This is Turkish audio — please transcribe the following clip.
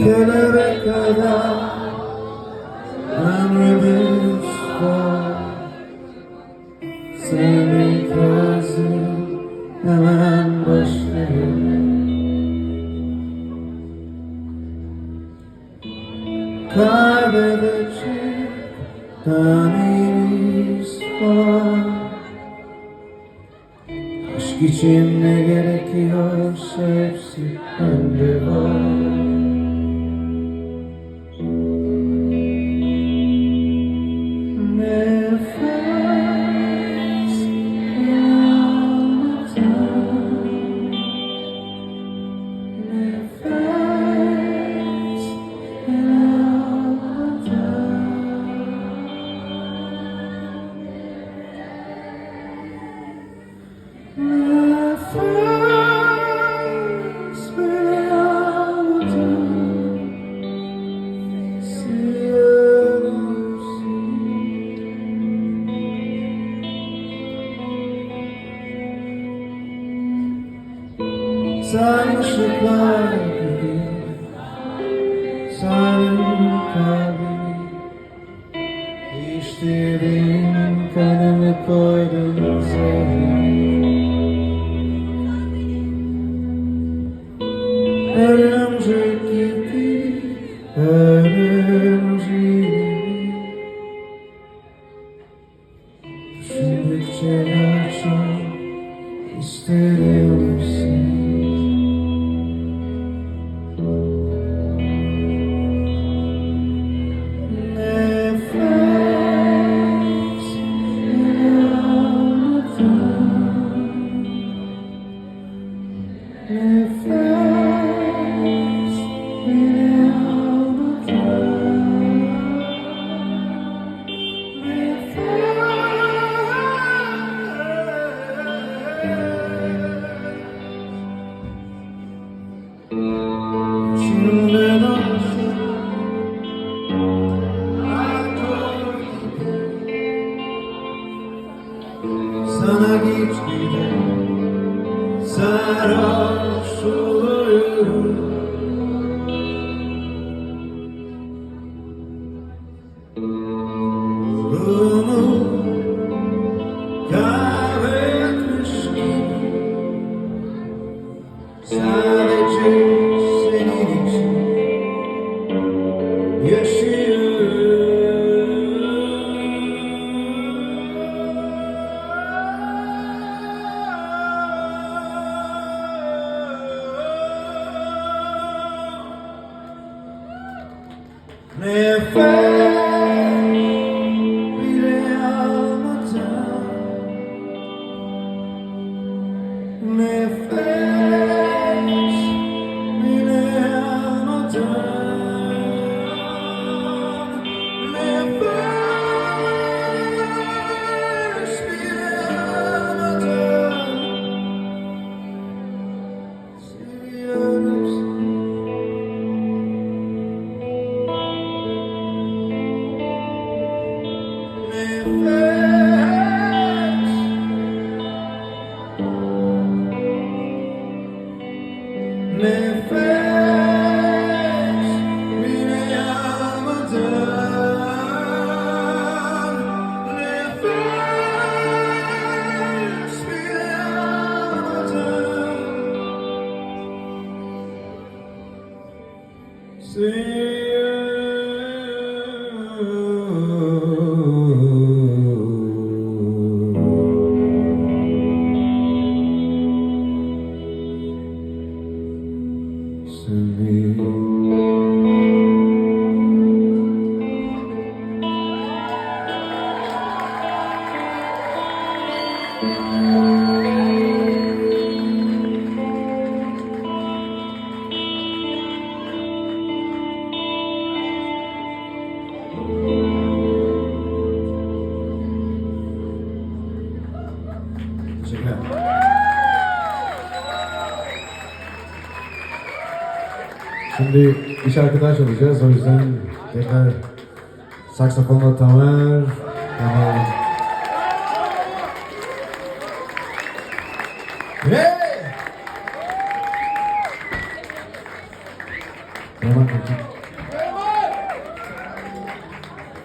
Gelene kadar ömrümüz var. Sevmek lazım, hemen başlayalım. Kaybedecek tanemiz var. Aşk için ne gerekiyorsa hepsi bende var. Sarmışlıklar gibi sardım kalbimi, değiştirdim kanımı, koydum zehrimi. Örümcek gibi, örümcek gibi, düşündükçe daha çok isterim seni. Sana gitgide sarhoş oluyorum. Ruhumu kaybetmiş gibi, sadece senin için yaşıyorum. Nefes bile almadan, nefes bile almadan, nefes bile almadan, seviyorum seni. Nefes bile almadan, nefes bile almadan, Şimdi bir şarkı daha çalacağız, o yüzden tekrar saksafonla Tamer, Hey! Tamam peki.